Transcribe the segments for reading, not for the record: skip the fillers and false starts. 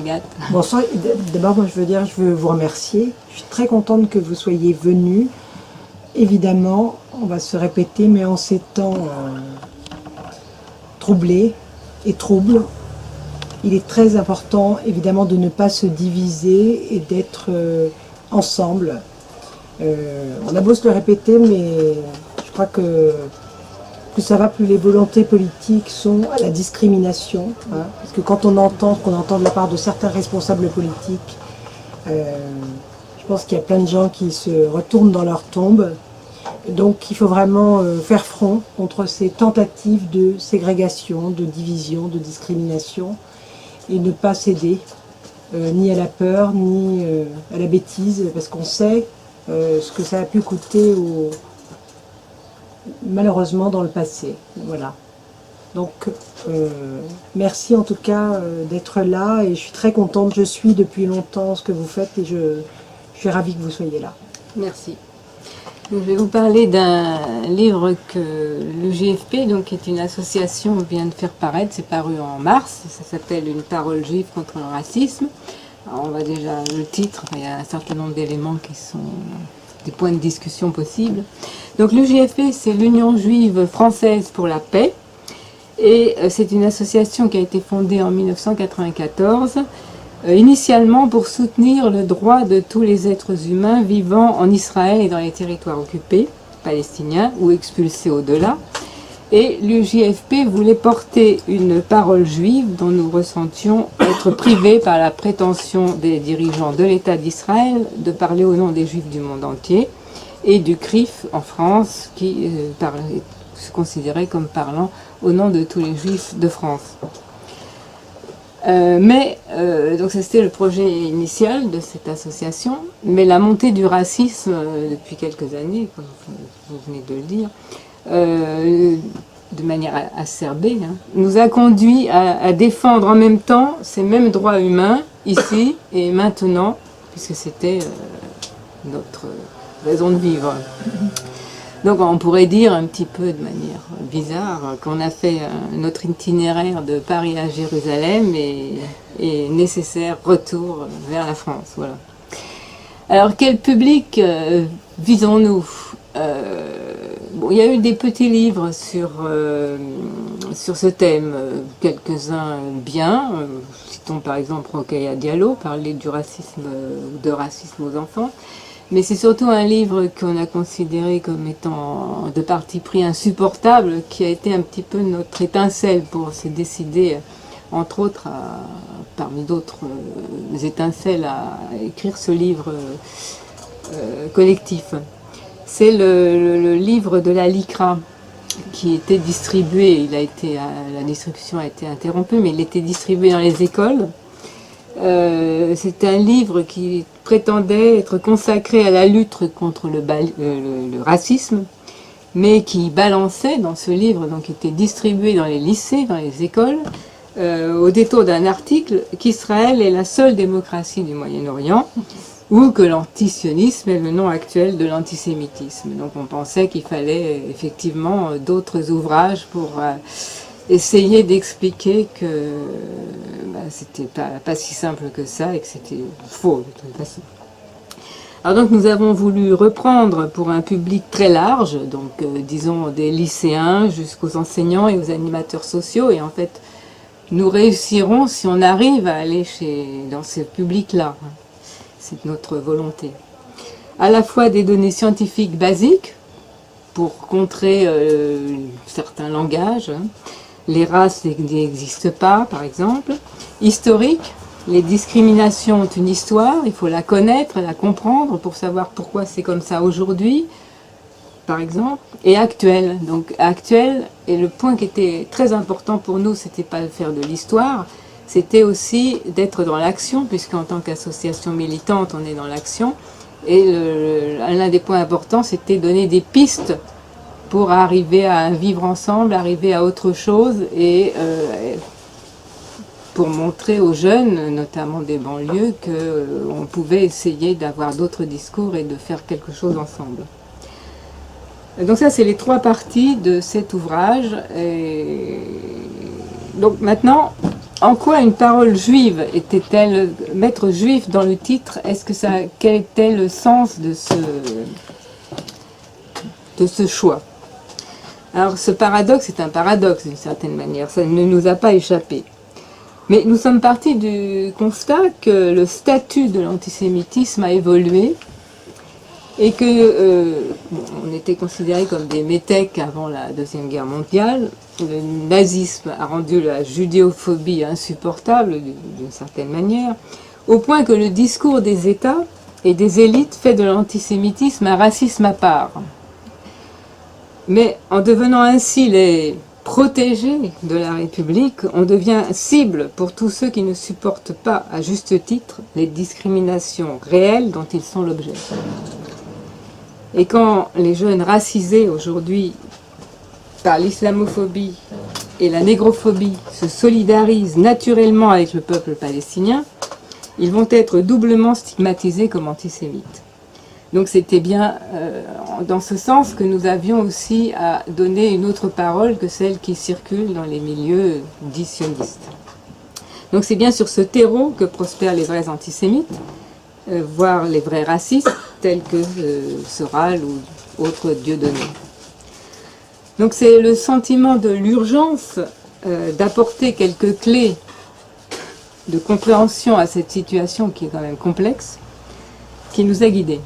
Agathe. Bonsoir. D'abord, moi, je veux vous remercier. Je suis très contente que vous soyez venus. Évidemment, on va se répéter, mais en ces temps troublés et troubles, il est très important, évidemment, de ne pas se diviser et d'être ensemble. On a beau se le répéter, mais je crois que plus ça va, plus les volontés politiques sont à la discrimination. Hein, parce que quand on entend ce qu'on entend de la part de certains responsables politiques, je pense qu'il y a plein de gens qui se retournent dans leur tombe. Donc il faut vraiment faire front contre ces tentatives de ségrégation, de division, de discrimination, et ne pas céder ni à la peur, ni à la bêtise, parce qu'on sait ce que ça a pu coûter malheureusement dans le passé. Voilà. Donc merci en tout cas d'être là, et je suis très contente, je suis depuis longtemps ce que vous faites, et je suis ravie que vous soyez là. Merci. Je vais vous parler d'un livre que le JFP, donc, qui est une association, vient de faire paraître. C'est paru en mars. Ça s'appelle Une parole juive contre le racisme. Alors, on va déjà le titre. Il y a un certain nombre d'éléments qui sont des points de discussion possibles. Donc le JFP, c'est l'Union juive française pour la paix. Et c'est une association qui a été fondée en 1994. Initialement pour soutenir le droit de tous les êtres humains vivant en Israël et dans les territoires occupés, palestiniens ou expulsés au-delà. Et l'UJFP voulait porter une parole juive dont nous ressentions être privés par la prétention des dirigeants de l'État d'Israël de parler au nom des Juifs du monde entier, et du CRIF en France qui se considérait comme parlant au nom de tous les Juifs de France. Donc c'était le projet initial de cette association, mais la montée du racisme depuis quelques années, comme vous venez de le dire, de manière acerbée, hein, nous a conduit à défendre en même temps ces mêmes droits humains, ici et maintenant, puisque c'était notre raison de vivre. Donc on pourrait dire un petit peu de manière bizarre qu'on a fait notre itinéraire de Paris à Jérusalem et nécessaire retour vers la France. Voilà. Alors quel public visons-nous? Bon, il y a eu des petits livres sur ce thème, quelques-uns bien. Citons par exemple Rokhaya Diallo, parler du racisme ou de racisme aux enfants. Mais c'est surtout un livre qu'on a considéré comme étant de parti pris insupportable, qui a été un petit peu notre étincelle pour se décider, entre autres, parmi d'autres étincelles, à écrire ce livre collectif. C'est le livre de la LICRA qui était distribué, la distribution a été interrompue, mais il était distribué dans les écoles. C'est un livre qui prétendait être consacré à la lutte contre le racisme, mais qui balançait dans ce livre, donc qui était distribué dans les lycées, dans les écoles, au détour d'un article qu'Israël est la seule démocratie du Moyen-Orient, ou que l'antisionisme est le nom actuel de l'antisémitisme. Donc on pensait qu'il fallait effectivement d'autres ouvrages pour essayer d'expliquer que c'était pas si simple que ça et que c'était faux de toute façon. Alors donc nous avons voulu reprendre pour un public très large, donc disons des lycéens jusqu'aux enseignants et aux animateurs sociaux, et en fait nous réussirons si on arrive à aller dans ce public-là. C'est notre volonté. À la fois des données scientifiques basiques pour contrer certains langages, les races n'existent pas, par exemple. Historique, les discriminations ont une histoire, il faut la connaître, la comprendre pour savoir pourquoi c'est comme ça aujourd'hui, par exemple. Et actuel, donc actuel, et le point qui était très important pour nous, c'était pas de faire de l'histoire, c'était aussi d'être dans l'action, puisqu'en tant qu'association militante, on est dans l'action. Et l'un des points importants, c'était donner des pistes pour arriver à vivre ensemble, arriver à autre chose, et pour montrer aux jeunes, notamment des banlieues, qu'on pouvait essayer d'avoir d'autres discours et de faire quelque chose ensemble. Donc ça, c'est les trois parties de cet ouvrage. Et donc maintenant, en quoi une parole juive était-elle, mettre juif dans le titre, quel était le sens de ce choix? Alors ce paradoxe est un paradoxe d'une certaine manière, ça ne nous a pas échappé. Mais nous sommes partis du constat que le statut de l'antisémitisme a évolué et que on était considérés comme des métèques avant la Deuxième Guerre mondiale. Le nazisme a rendu la judéophobie insupportable d'une certaine manière, au point que le discours des États et des élites fait de l'antisémitisme un racisme à part. Mais en devenant ainsi les protégés de la République, on devient cible pour tous ceux qui ne supportent pas, à juste titre, les discriminations réelles dont ils sont l'objet. Et quand les jeunes racisés aujourd'hui par l'islamophobie et la négrophobie se solidarisent naturellement avec le peuple palestinien, ils vont être doublement stigmatisés comme antisémites. Donc c'était bien dans ce sens que nous avions aussi à donner une autre parole que celle qui circule dans les milieux dits sionistes. Donc c'est bien sur ce terreau que prospèrent les vrais antisémites, voire les vrais racistes, tels que Soral ou autres Dieudonné. Donc c'est le sentiment de l'urgence d'apporter quelques clés de compréhension à cette situation qui est quand même complexe, qui nous a guidés.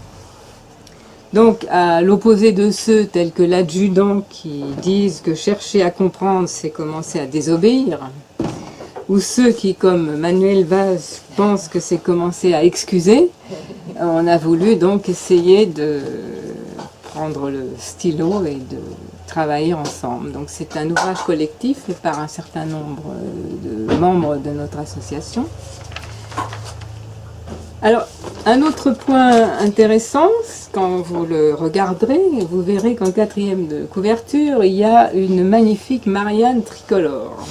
Donc, à l'opposé de ceux tels que l'adjudant qui disent que chercher à comprendre, c'est commencer à désobéir, ou ceux qui, comme Manuel Valls, pensent que c'est commencer à excuser, on a voulu donc essayer de prendre le stylo et de travailler ensemble. Donc, c'est un ouvrage collectif fait par un certain nombre de membres de notre association. Alors, un autre point intéressant, quand vous le regarderez, vous verrez qu'en 4e de couverture, il y a une magnifique Marianne tricolore.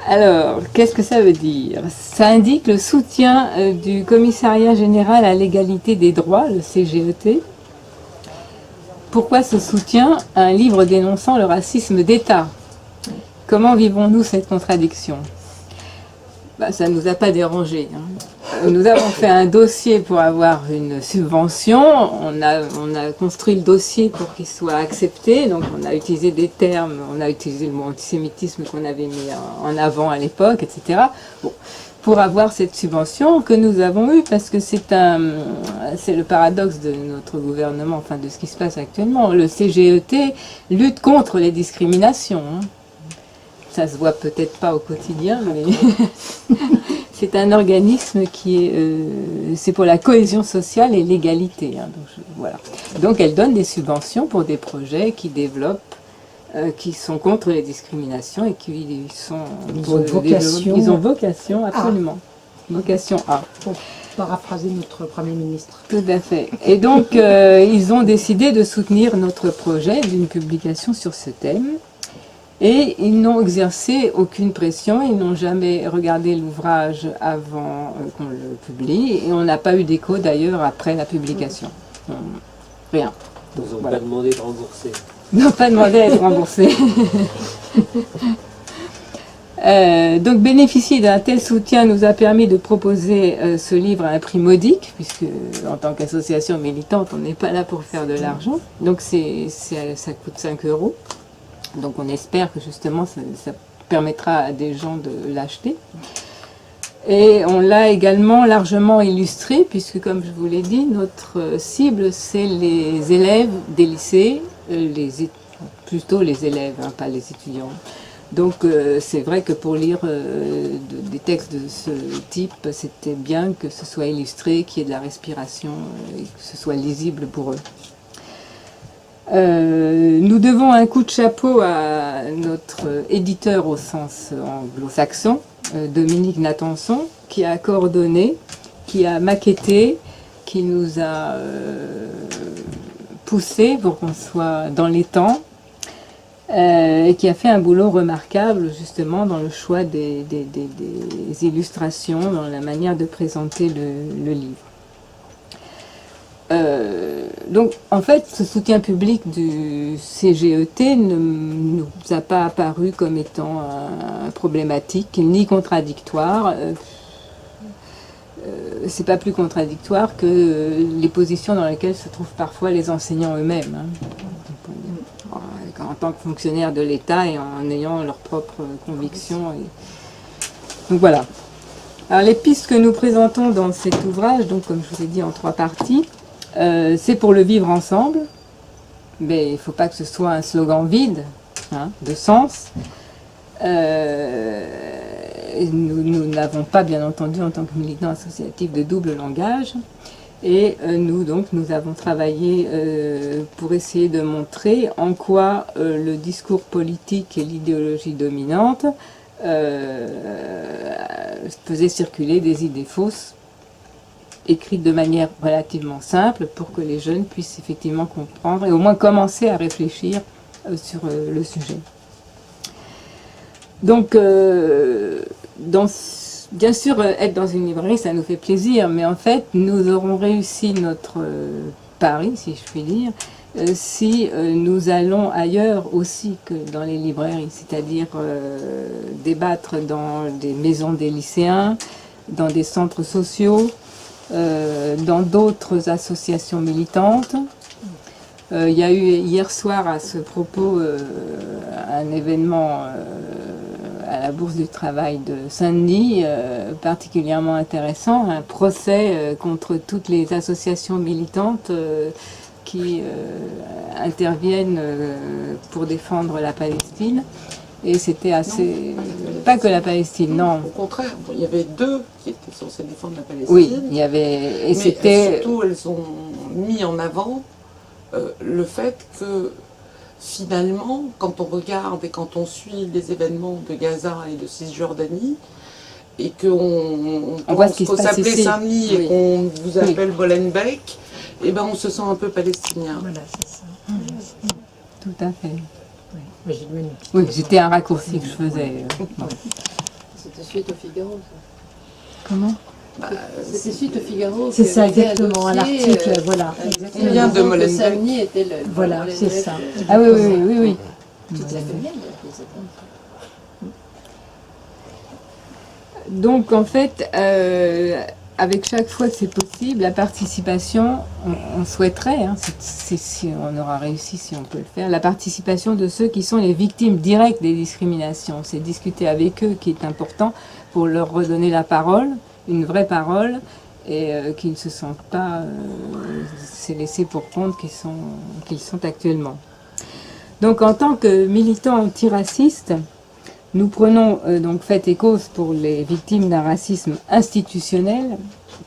Alors, qu'est-ce que ça veut dire? Ça indique le soutien du Commissariat général à l'égalité des droits, le CGET. Pourquoi ce soutien à un livre dénonçant le racisme d'État? Comment vivons-nous cette contradiction? Ça ne nous a pas dérangé. Nous avons fait un dossier pour avoir une subvention, on a construit le dossier pour qu'il soit accepté, donc on a utilisé des termes, on a utilisé le mot antisémitisme qu'on avait mis en avant à l'époque, etc. Bon, pour avoir cette subvention que nous avons eue, parce que c'est le paradoxe de notre gouvernement, enfin de ce qui se passe actuellement. Le CGET lutte contre les discriminations. Ça se voit peut-être pas au quotidien, mais c'est un organisme qui est, c'est pour la cohésion sociale et l'égalité. Voilà. Donc elle donne des subventions pour des projets qui développent, qui sont contre les discriminations et qui sont ils ont vocation absolument. Vocation A. Pour paraphraser notre Premier ministre. Tout à fait. Et donc ils ont décidé de soutenir notre projet d'une publication sur ce thème. Et ils n'ont exercé aucune pression, ils n'ont jamais regardé l'ouvrage avant qu'on le publie, et on n'a pas eu d'écho d'ailleurs après la publication. Rien. Ils n'ont pas demandé de rembourser. Ils n'ont pas demandé à être remboursés. Donc bénéficier d'un tel soutien nous a permis de proposer ce livre à un prix modique, puisque en tant qu'association militante, on n'est pas là pour faire de l'argent. Donc ça coûte 5 €. Donc on espère que justement ça permettra à des gens de l'acheter. Et on l'a également largement illustré, puisque comme je vous l'ai dit, notre cible c'est les élèves des lycées, plutôt les élèves, pas les étudiants. Donc c'est vrai que pour lire des textes de ce type, c'était bien que ce soit illustré, qu'il y ait de la respiration, et que ce soit lisible pour eux. Nous devons un coup de chapeau à notre éditeur au sens anglo-saxon, Dominique Nathanson, qui a coordonné, qui a maquetté, qui nous a poussé pour qu'on soit dans les temps, et qui a fait un boulot remarquable justement dans le choix des illustrations, dans la manière de présenter le livre. Donc, en fait, ce soutien public du CGET ne nous a pas apparu comme étant problématique ni contradictoire. C'est pas plus contradictoire que les positions dans lesquelles se trouvent parfois les enseignants eux-mêmes, hein, en tant que fonctionnaires de l'État et en ayant leurs propres convictions. Donc voilà. Alors les pistes que nous présentons dans cet ouvrage, donc comme je vous ai dit en 3 parties, c'est pour le vivre ensemble, mais il ne faut pas que ce soit un slogan vide, hein, de sens. Nous n'avons pas, bien entendu, en tant que militants associatifs, de double langage. Et nous avons travaillé pour essayer de montrer en quoi le discours politique et l'idéologie dominante faisaient circuler des idées fausses, écrites de manière relativement simple, pour que les jeunes puissent effectivement comprendre et au moins commencer à réfléchir sur le sujet. Donc, bien sûr, être dans une librairie, ça nous fait plaisir, mais en fait, nous aurons réussi notre pari, si je puis dire, si nous allons ailleurs aussi que dans les librairies, c'est-à-dire débattre dans des maisons des lycéens, dans des centres sociaux, dans d'autres associations militantes. Il y a eu hier soir à ce propos un événement à la Bourse du Travail de Saint-Denis, particulièrement intéressant, un procès contre toutes les associations militantes qui interviennent pour défendre la Palestine. Et c'était assez... pas que la Palestine, non. Au contraire, il y avait 2 qui étaient censées défendre la Palestine. Oui, il y avait... Et mais c'était... surtout, elles ont mis en avant le fait que finalement, quand on regarde et quand on suit les événements de Gaza et de Cisjordanie, et qu'on pense qu'il s'appelait Saint-Denis et qu'on vous appelle Molenbeek, eh ben on se sent un peu palestinien. Voilà, c'est ça. Tout à fait. Oui, c'était un raccourci que je faisais. Bon. C'était suite au Figaro, ça. Comment ? C'était suite au Figaro. C'est ça, exactement, à l'article, voilà. Il vient de Molenbeek. Saint-Denis était le... Voilà, c'est ça. Ah oui, oui, oui, oui. Toute la famille, Donc en fait, avec chaque fois que c'est possible, la participation, on souhaiterait, hein, si on aura réussi, si on peut le faire, la participation de ceux qui sont les victimes directes des discriminations. C'est discuter avec eux qui est important pour leur redonner la parole, une vraie parole, et qu'ils ne se sentent pas laissés pour compte qu'ils sont actuellement. Donc en tant que militants antiracistes, nous prenons donc fait et cause pour les victimes d'un racisme institutionnel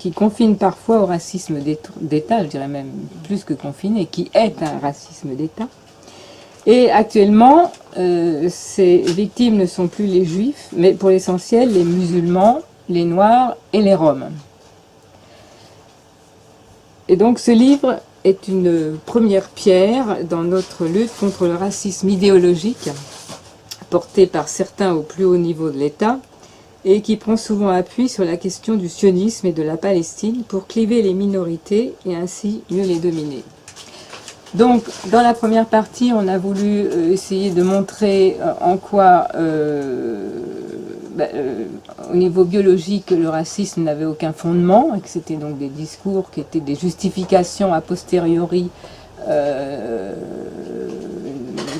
qui confine parfois au racisme d'État, je dirais même plus que confiné, qui est un racisme d'État. Et actuellement, ces victimes ne sont plus les juifs, mais pour l'essentiel les musulmans, les noirs et les roms. Et donc ce livre est une première pierre dans notre lutte contre le racisme idéologique porté par certains au plus haut niveau de l'État et qui prend souvent appui sur la question du sionisme et de la Palestine pour cliver les minorités et ainsi mieux les dominer. Donc, dans la première partie, on a voulu essayer de montrer en quoi, au niveau biologique, le racisme n'avait aucun fondement, et que c'était donc des discours qui étaient des justifications a posteriori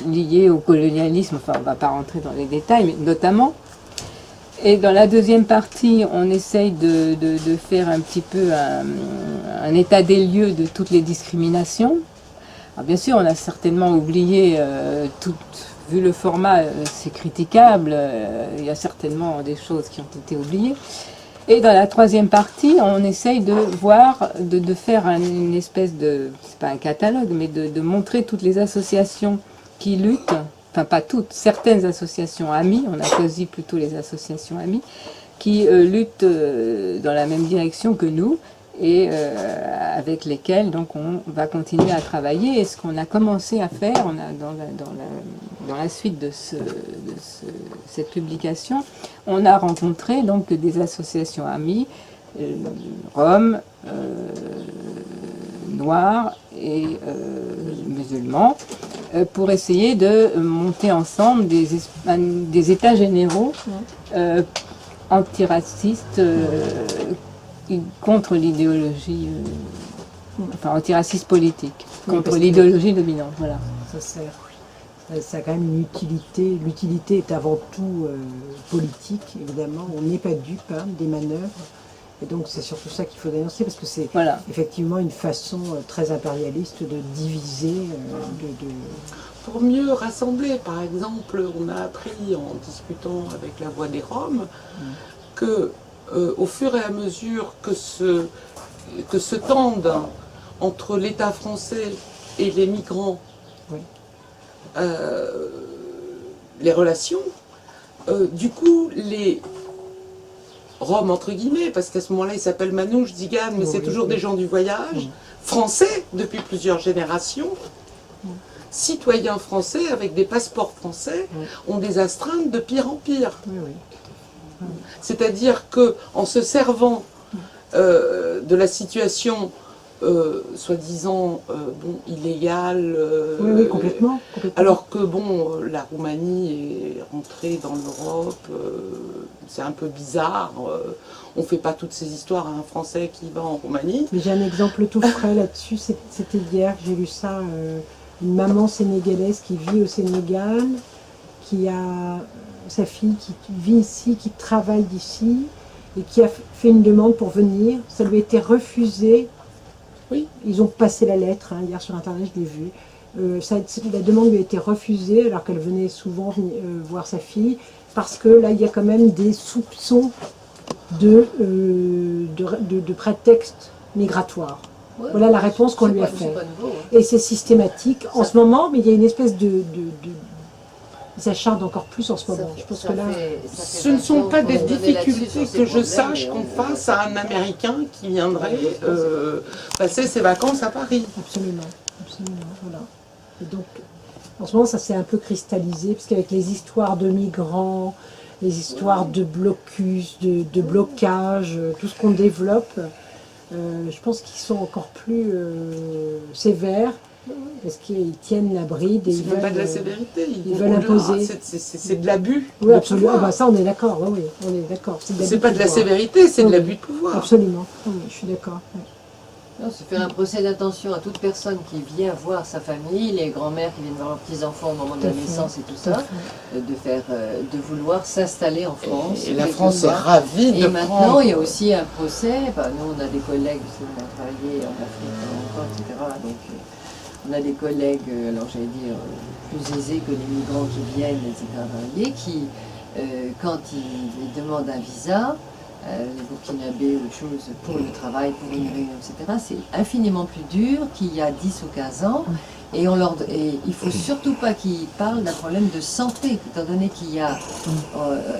liées au colonialisme, enfin on ne va pas rentrer dans les détails, mais notamment. Et dans la deuxième partie, on essaye de faire un petit peu un état des lieux de toutes les discriminations. Alors bien sûr, on a certainement oublié, vu le format, c'est critiquable, il y a certainement des choses qui ont été oubliées. Et dans la troisième partie, on essaye de voir, de faire une espèce de, c'est pas un catalogue, mais de montrer toutes les associations qui luttent, enfin pas toutes, certaines associations amies, on a choisi plutôt les associations amies, qui luttent dans la même direction que nous, et avec lesquelles donc on va continuer à travailler. Et ce qu'on a commencé à faire, on a dans la suite de cette publication, on a rencontré donc des associations amies, Roms, noirs et musulmans, pour essayer de monter ensemble des états généraux antiracistes contre l'idéologie, enfin antiraciste politique, contre l'idéologie dominante. Voilà. Ça a quand même une utilité. L'utilité est avant tout politique, évidemment. On n'est pas dupe des manœuvres. Et donc c'est surtout ça qu'il faut dénoncer, parce que c'est effectivement une façon très impérialiste de diviser, Pour mieux rassembler, par exemple, on a appris en discutant avec la Voix des Roms que au fur et à mesure que se tendent entre l'État français et les migrants les relations, du coup les Roms entre guillemets, parce qu'à ce moment-là ils s'appellent Manouches, Ziganes, mais c'est toujours des gens du voyage, français depuis plusieurs générations, citoyens français avec des passeports français, ont des astreintes de pire en pire. C'est-à-dire qu'en se servant de la situation soi-disant illégale, complètement. Alors que la Roumanie est rentrée dans l'Europe, c'est un peu bizarre, on ne fait pas toutes ces histoires à un Français qui va en Roumanie. Mais j'ai un exemple tout frais là-dessus, c'était hier, j'ai lu ça, une maman sénégalaise qui vit au Sénégal, qui a sa fille qui vit ici, qui travaille ici, et qui a fait une demande pour venir. Ça lui a été refusé. Oui. Ils ont passé la lettre, hier sur Internet, je l'ai vu. La demande lui a été refusée, alors qu'elle venait souvent voir sa fille, parce que là, il y a quand même des soupçons de prétexte migratoire. Ouais, voilà la réponse qu'on lui a faite. Et c'est systématique en ce moment, mais il y a une espèce ils s'acharnent encore plus en ce moment. Je pense que là, ce ne sont pas des difficultés que je sache qu'on fasse à un Américain qui viendrait passer ses vacances à Paris. Absolument, voilà. Et donc, en ce moment, ça s'est un peu cristallisé, parce qu'avec les histoires de migrants, les histoires de blocus, de blocage, tout ce qu'on développe, je pense qu'ils sont encore plus sévères. Parce qu'ils tiennent la bride et ils veulent pas de la sévérité, ils veulent imposer. C'est de l'abus. Oui, absolument. Ça, on est d'accord. Oui, on est d'accord. C'est pas de la sévérité, c'est de l'abus de pouvoir. Absolument. Oui, je suis d'accord. Non, c'est faire un procès d'intention à toute personne qui vient voir sa famille, les grands-mères qui viennent voir leurs petits-enfants au moment de la naissance et tout ça, de vouloir s'installer en France. Et la France est ravie de Et maintenant, il y a aussi un procès. Nous, on a des collègues, on a travaillé en Afrique, etc. Donc, on a des collègues, alors j'allais dire, plus aisés que les migrants qui viennent, etc., qui, quand ils demandent un visa, les Burkinabés ou autre chose, pour le travail, pour une réunion, etc., c'est infiniment plus dur qu'il y a 10 ou 15 ans. Et il ne faut surtout pas qu'ils parlent d'un problème de santé, étant donné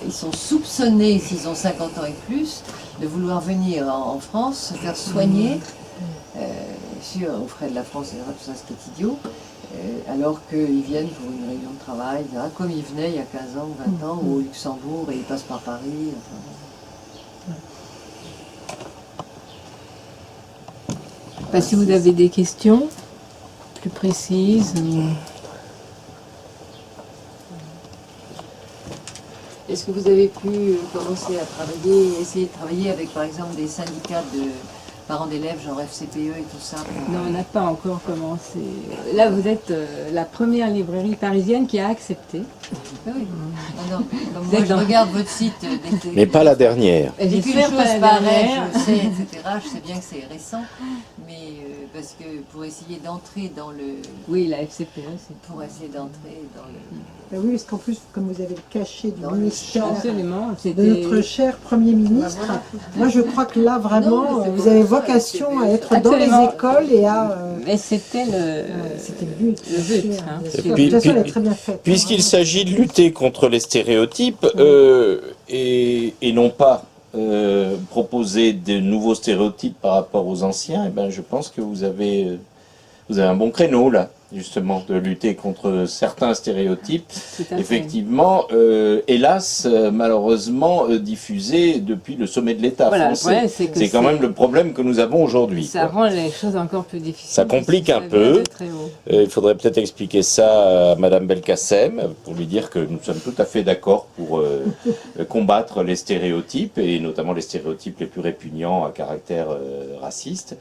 ils sont soupçonnés, s'ils ont 50 ans et plus, de vouloir venir en France se faire soigner. Aux frais de la France, etc., tout ça, ce qui est idiot, alors qu'ils viennent pour une réunion de travail, etc., comme ils venaient il y a 15 ans ou 20 ans, ou au Luxembourg, et ils passent par Paris. Si vous avez des questions plus précises. Est-ce que vous avez pu commencer à travailler, essayer de travailler avec, par exemple, des syndicats de parents d'élèves, genre FCPE et tout ça? Non, on n'a pas encore commencé. Là, vous êtes la première librairie parisienne qui a accepté. Oui. Non, comme moi, je regarde votre site. Mais pas la dernière. Dès qu'une chose pareille, je sais, etc. Je sais bien que c'est récent, mais parce que pour essayer d'entrer dans le... Oui, la FCPE, c'est... Pour essayer d'entrer dans le... Oui, parce qu'en plus, comme vous avez le cachet du ministère de notre cher Premier ministre, moi je crois que là vraiment, vous avez vocation à être dans les écoles et à... Mais c'était c'était le but. Le but, hein. hein. De toute façon, elle est très bien faite. Puisqu'il s'agit de lutter contre les stéréotypes et non pas proposer de nouveaux stéréotypes par rapport aux anciens, je pense que vous avez un bon créneau là. justement, de lutter contre certains stéréotypes, Tout à fait. effectivement, hélas, malheureusement, diffusés depuis le sommet de l'État Voilà, le français. problème, c'est que C'est quand même le problème que nous avons aujourd'hui. ça quoi. rend les choses encore plus difficiles. Ça complique parce un que ça vient peu. de très haut. Il faudrait peut-être expliquer ça à Madame Belkacem pour lui dire que nous sommes tout à fait d'accord pour combattre les stéréotypes et notamment les stéréotypes les plus répugnants à caractère raciste,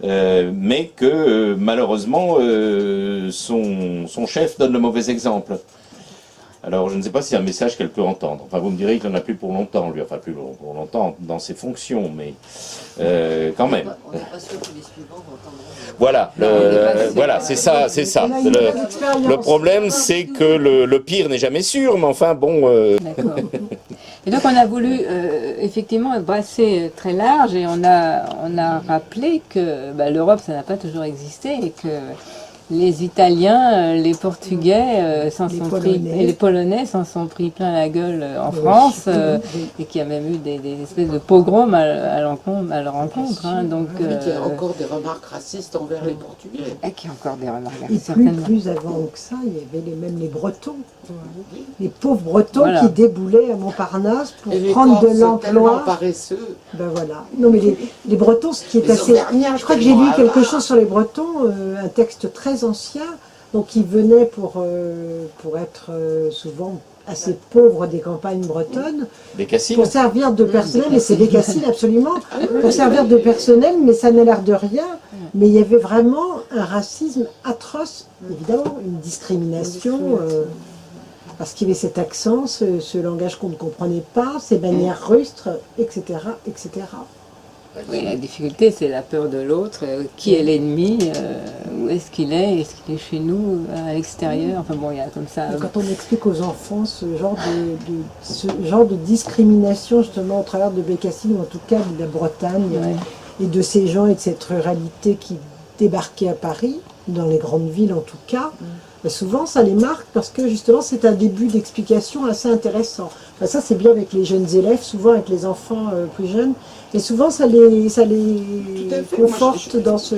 mais que malheureusement son chef donne le mauvais exemple. Alors je ne sais pas si c'est un message qu'elle peut entendre. Enfin vous me direz qu'il n'en a plus pour longtemps, lui, enfin plus pour longtemps dans ses fonctions, mais quand même. On n'est pas sûr que les suivants vont entendre. Voilà, voilà, c'est ça, c'est ça. On a une belle expérience. Le problème, c'est que le pire n'est jamais sûr, mais enfin bon. D'accord. Et donc on a voulu effectivement brasser très large et on a rappelé que l'Europe ça n'a pas toujours existé et que les Italiens, les Portugais et les Polonais s'en sont pris plein la gueule en France et qu'il y a même eu des espèces de pogroms à leur encontre. Hein, donc, Oui, qu'il y a encore des remarques racistes envers les Portugais. et qu'il y a encore des remarques, Et certainement. plus avant que ça, il y avait même les Bretons. Les pauvres Bretons Voilà. qui déboulaient à Montparnasse pour Et les prendre de Corses tellement l'emploi. paresseux. Ben voilà. Non mais les Bretons, ce qui est Les assez... Auvergnats, Je crois que j'ai lu tellement quelque avares. chose sur les Bretons, un texte très ancien, donc ils venaient pour être souvent assez pauvres des campagnes bretonnes, Des cassines. pour servir de personnel, et c'est des cassines absolument, pour servir de personnel, mais ça n'a l'air de rien, mais il y avait vraiment un racisme atroce, évidemment, une discrimination, parce qu'il y avait cet accent, ce langage qu'on ne comprenait pas, ces manières rustres, etc., etc. Oui, la difficulté, c'est la peur de l'autre. Qui est l'ennemi où est-ce qu'il est? Est-ce qu'il est chez nous, à l'extérieur? Enfin bon, il y a comme ça. Et quand on explique aux enfants ce genre de discrimination, justement, au travers de Bécassine, ou en tout cas de la Bretagne, Ouais. et de ces gens et de cette ruralité qui débarquaient à Paris, dans les grandes villes en tout cas, ben souvent ça les marque parce que justement c'est un début d'explication assez intéressant. Enfin, ça c'est bien avec les jeunes élèves, souvent avec les enfants plus jeunes, et souvent ça les Tout à fait. conforte Moi, dans ce...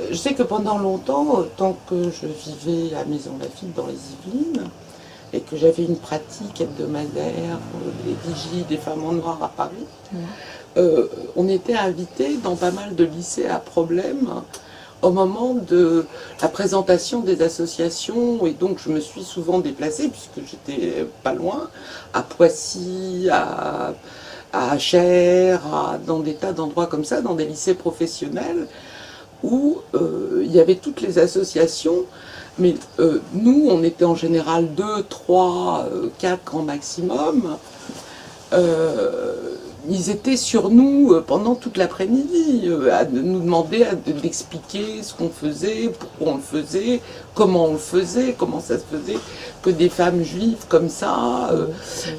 Je sais que pendant longtemps, tant que je vivais à Maison-Lafitte dans les Yvelines, et que j'avais une pratique hebdomadaire, les vigies des femmes en noir à Paris, on était invités dans pas mal de lycées à problème au moment de la présentation des associations, et donc je me suis souvent déplacée, puisque j'étais pas loin, à Poissy, à Achères, dans des tas d'endroits comme ça, dans des lycées professionnels, où il y avait toutes les associations, mais nous, on était en général 2, 3, 4 grand maximum. Ils étaient sur nous pendant toute l'après-midi, à nous demander d'expliquer ce qu'on faisait, pourquoi on le faisait, comment on le faisait, comment ça se faisait que des femmes juives comme ça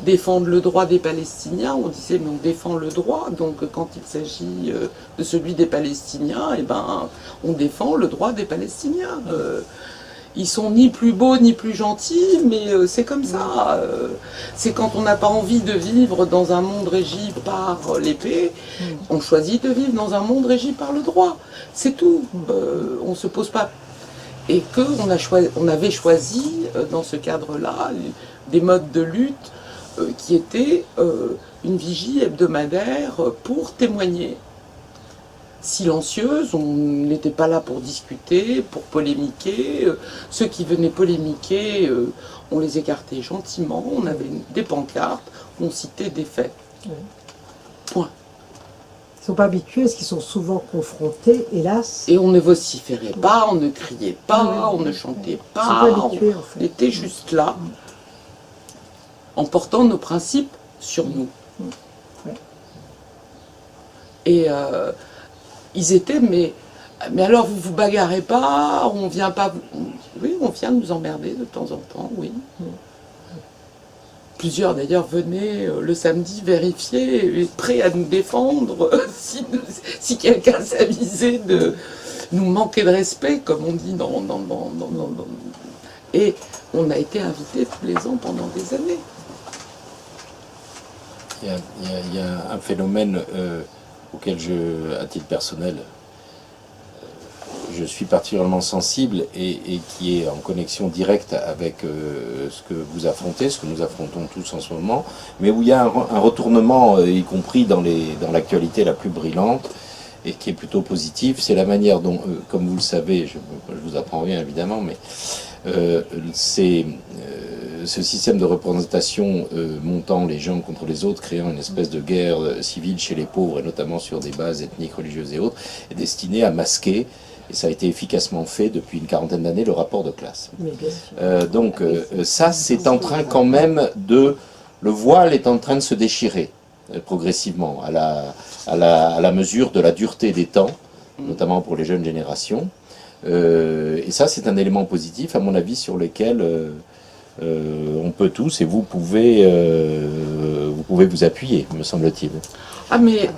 défendent le droit des Palestiniens. On disait mais on défend le droit, donc quand il s'agit de celui des Palestiniens, eh ben, on défend le droit des Palestiniens. Ils sont ni plus beaux ni plus gentils, mais c'est comme ça. C'est quand on n'a pas envie de vivre dans un monde régi par l'épée, on choisit de vivre dans un monde régi par le droit. C'est tout. On ne se pose pas. Et qu'on avait choisi, dans ce cadre-là, des modes de lutte qui étaient une vigie hebdomadaire pour témoigner. Silencieuse, on n'était pas là pour discuter, pour polémiquer. Ceux qui venaient polémiquer, on les écartait gentiment, on avait des pancartes, on citait des faits. Point. Ils ne sont pas habitués parce qu'ils sont souvent confrontés, hélas. Et on ne vociférait pas, on ne criait pas, on ne chantait Ils ne sont pas pas, habitués en on fait. était juste là, en portant nos principes sur nous. Ouais. Et ils étaient, mais alors vous vous bagarrez pas, on vient pas... Oui, on vient nous emmerder de temps en temps, oui. Plusieurs d'ailleurs venaient le samedi vérifier, prêts à nous défendre si quelqu'un s'avisait de nous manquer de respect, comme on dit dans. Et on a été invités tous les ans pendant des années. Il y a un phénomène auquel à titre personnel, je suis particulièrement sensible et qui est en connexion directe avec ce que vous affrontez, ce que nous affrontons tous en ce moment, mais où il y a un retournement, y compris dans l'actualité la plus brillante, et qui est plutôt positif, c'est la manière dont, comme vous le savez, je vous apprends rien évidemment, mais ce système de représentation montant les gens contre les autres, créant une espèce de guerre civile chez les pauvres, et notamment sur des bases ethniques, religieuses et autres, est destiné à masquer, et ça a été efficacement fait depuis une quarantaine d'années, le rapport de classe. Mais bien sûr. Donc ça, c'est en train quand même le voile est en train de se déchirer progressivement, à la mesure de la dureté des temps, notamment pour les jeunes générations. Et ça, c'est un élément positif, à mon avis, sur lequel on peut tous, et vous pouvez vous appuyer, me semble-t-il. Ah mais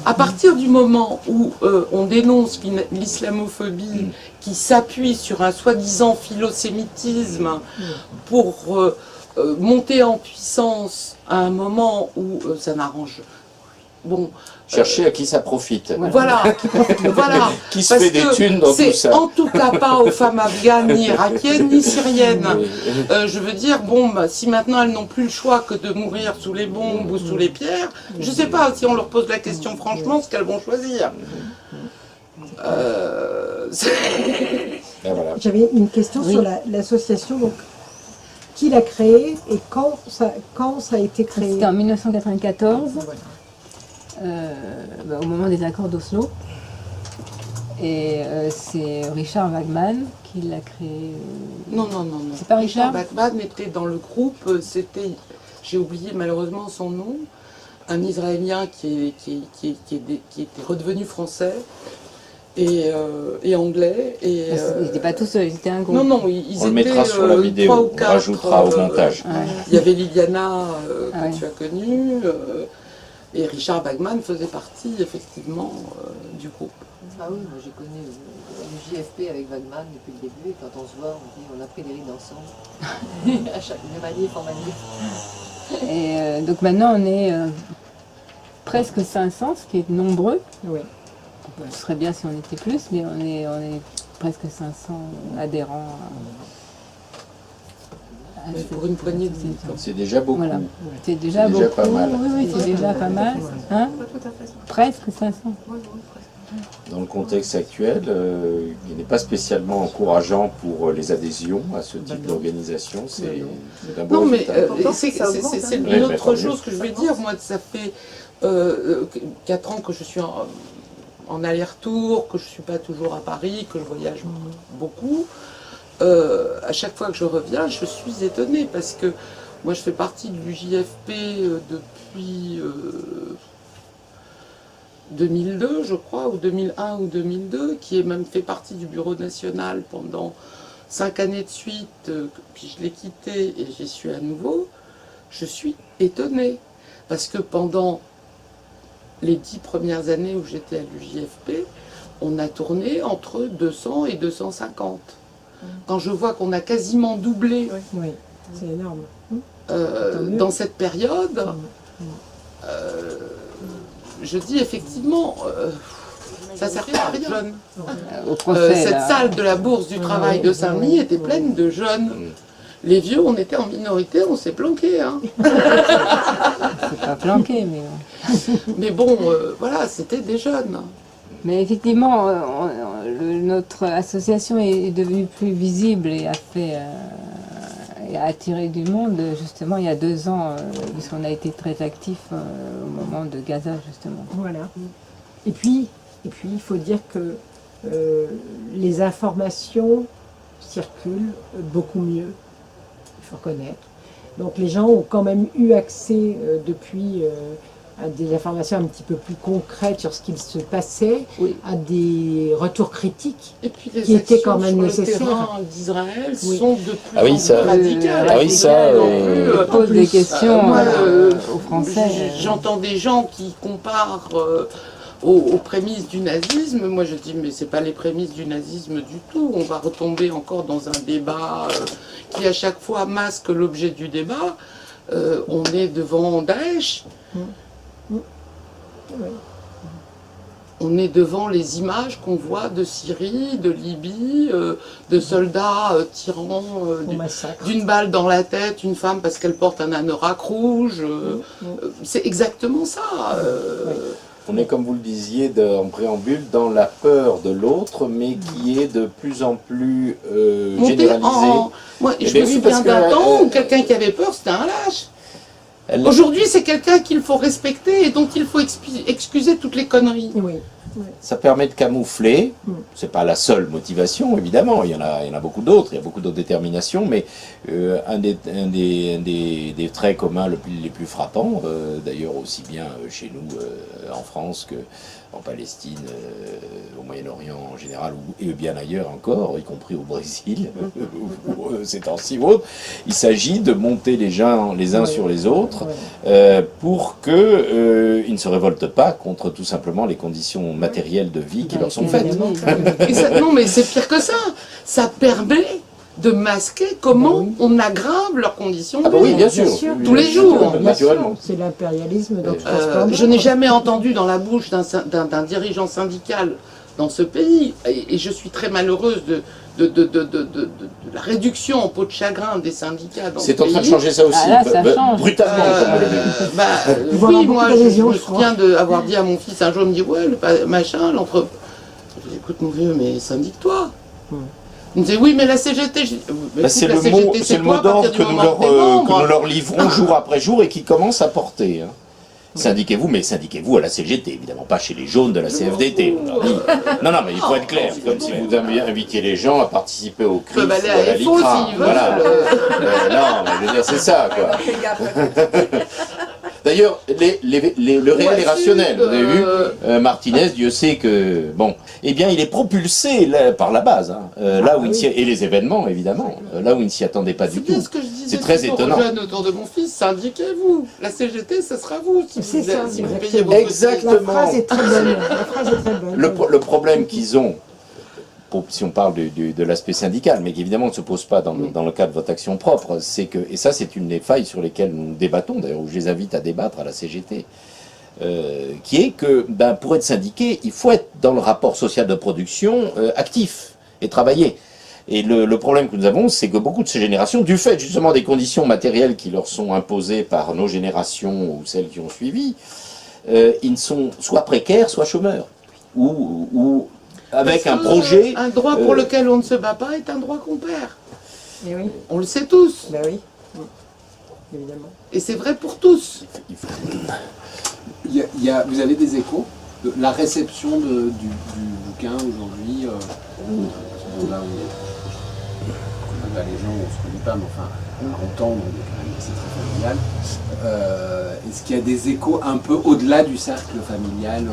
à partir du moment où on dénonce l'islamophobie qui s'appuie sur un soi-disant philosémitisme pour monter en puissance à un moment où ça n'arrange. Bon, Cherchez à qui ça profite. voilà. Qui se fait des thunes dans tout ça. C'est en tout cas pas aux femmes afghanes, ni irakiennes, ni syriennes. Je veux dire, bon, bah, si maintenant elles n'ont plus le choix que de mourir sous les bombes ou sous les pierres, je sais pas, si on leur pose la question franchement, ce qu'elles vont choisir. Ben voilà. J'avais une question sur l'association. Donc, qui l'a créée et quand ça a été créé? C'était en 1994. Voilà. Au moment des accords d'Oslo. Et c'est Richard Wagman qui l'a créé. Non. C'est pas Richard Batman était dans le groupe, c'était, j'ai oublié malheureusement son nom, un Israélien qui était redevenu français et anglais. Et, Ils n'étaient pas tous seuls, ils étaient un groupe. Non, ils On le étaient mettra sur la vidéo, 3 ou on 4. rajoutera au montage. Ouais. Il y avait Liliana Ah que tu as connue. Et Richard Wagman faisait partie effectivement du groupe. Ah oui, moi j'ai connu le JFP avec Wagman depuis le début, et quand on se voit, on dit on a pris des rides ensemble. À chaque de manif en manif. Et donc maintenant on est presque 500, ce qui est nombreux. Oui. Ce serait bien si on était plus, mais on est presque 500 adhérents. Mais pour une poignée de militants. C'est déjà beaucoup. Voilà. C'est déjà C'est déjà beaucoup. pas mal. Oui, c'est déjà pas mal. Hein, presque 500. Dans le contexte actuel, il n'est pas spécialement encourageant pour les adhésions à ce type d'organisation. C'est un bon Non, mais résultat. c'est Oui, une mais autre tant mieux. chose que je vais dire. Moi, ça fait 4 ans que je suis en aller-retour, que je ne suis pas toujours à Paris, que je voyage beaucoup. À chaque fois que je reviens, je suis étonnée parce que moi, je fais partie du JFP depuis 2002, je crois, ou 2001 ou 2002, qui est même fait partie du bureau national pendant 5 années de suite, puis je l'ai quitté et j'y suis à nouveau. Je suis étonnée parce que pendant les 10 premières années où j'étais à l'UJFP, on a tourné entre 200 et 250. Quand je vois qu'on a quasiment doublé Oui, c'est énorme. dans cette période, je dis effectivement, ça sert pas à rien. Au procès, Cette là, salle de la Bourse du Travail de Saint-Denis était pleine de jeunes. Les vieux, on était en minorité, on s'est planqué. Hein. c'est pas planqué, mais... Mais bon, voilà, c'était des jeunes. Mais effectivement, notre association est devenue plus visible et a attiré du monde, justement, il y a 2 ans, puisqu'on a été très actifs au moment de Gaza, justement. Voilà. Et puis, il faut dire que les informations circulent beaucoup mieux, il faut reconnaître. Donc les gens ont quand même eu accès depuis à des informations un petit peu plus concrètes sur ce qu'il se passait, Oui. à des retours critiques. Et puis les Qui était actions quand même sur nécessaire. le terrain d'Israël Oui. sont de plus Ah oui, en plus ça- radicales. Ah oui, ça, On pose des questions moi, aux Français. J'entends des gens qui comparent aux prémices du nazisme. Moi, je dis, mais c'est pas les prémices du nazisme du tout. On va retomber encore dans un débat qui, à chaque fois, masque l'objet du débat. On est devant Daesh. on est devant les images qu'on voit de Syrie, de Libye, de soldats tirant Au massacre. d'une balle dans la tête une femme parce qu'elle porte un anorak rouge. C'est exactement ça. On est, comme vous le disiez en préambule, dans la peur de l'autre, mais qui est de plus en plus Monter généralisée. Moi, Eh je bien me oui, souviens parce que, d'un temps où quelqu'un qui avait peur, c'était un lâche. Aujourd'hui, c'est quelqu'un qu'il faut respecter et dont il faut excuser toutes les conneries. Oui. Ça permet de camoufler, c'est pas la seule motivation évidemment, il y en a beaucoup d'autres, il y a beaucoup d'autres déterminations, mais un des traits communs les plus frappants, d'ailleurs aussi bien chez nous en France qu'en Palestine, au Moyen-Orient en général, et bien ailleurs encore, y compris au Brésil, ces temps-ci ou autres, il s'agit de monter les uns sur les autres pour qu'ils ne se révoltent pas contre tout simplement les conditions matérielles de vie qui leur sont faites. Non, mais c'est pire que ça. Ça permet de masquer comment on aggrave leurs conditions de vie. Oui, bien sûr. Tous les jours. Naturellement. C'est l'impérialisme dans toute sa splendeur. Je n'ai jamais entendu dans la bouche d'un dirigeant syndical dans ce pays, et je suis très malheureuse de la réduction en peau de chagrin des syndicats dans ce pays. C'est en train de changer ça aussi, Ah là, ça change. brutalement. comme on l'a vu. Oui, moi, je d'adhésion, me je crois. souviens d'avoir dit à mon fils un jour, il me dit, ouais, machin, Je dis, écoute mon vieux, mais syndique-toi. Il me disait, oui, mais la CGT... C'est le mot d'ordre que nous leur livrons jour après jour et qui commence à porter. Syndiquez-vous, mais syndiquez-vous à la CGT, évidemment pas chez les jaunes de la CFDT. On leur dit. Non, mais il faut être clair, c'est comme si vous invitiez les gens à participer au CRIF ou à la LICRA. Voilà. Non, mais je veux dire, c'est ça, quoi. D'ailleurs, le réel est rationnel. Vous avez vu, Martinez, Dieu sait que... Bon, eh bien, il est propulsé par la base. Là où et les événements, évidemment. Là où il ne s'y attendait pas du tout. C'est ce que je disais C'est très étonnant. aux jeunes autour de mon fils, syndiquez-vous. La CGT, ce sera vous. Si vous payez vos Exactement. La phrase est très bonne. La phrase est très bonne. Le problème qu'ils ont, si on parle de l'aspect syndical, mais qui évidemment ne se pose pas dans le cadre de votre action propre, c'est que, et ça c'est une des failles sur lesquelles nous débattons, d'ailleurs, où je les invite à débattre à la CGT, qui est que pour être syndiqué, il faut être dans le rapport social de production actif et travailler. Et le problème que nous avons, c'est que beaucoup de ces générations, du fait justement des conditions matérielles qui leur sont imposées par nos générations ou celles qui ont suivi, ils sont soit précaires, soit chômeurs, ou avec un projet... Un droit pour lequel on ne se bat pas est un droit qu'on perd. Et oui. On le sait tous. Ben oui. Évidemment. Et c'est vrai pour tous. Vous avez des échos de la réception du bouquin aujourd'hui là où les gens, on ne se connaît pas, mais enfin, on entend, donc quand même, c'est très familial. Est-ce qu'il y a des échos un peu au-delà du cercle familial,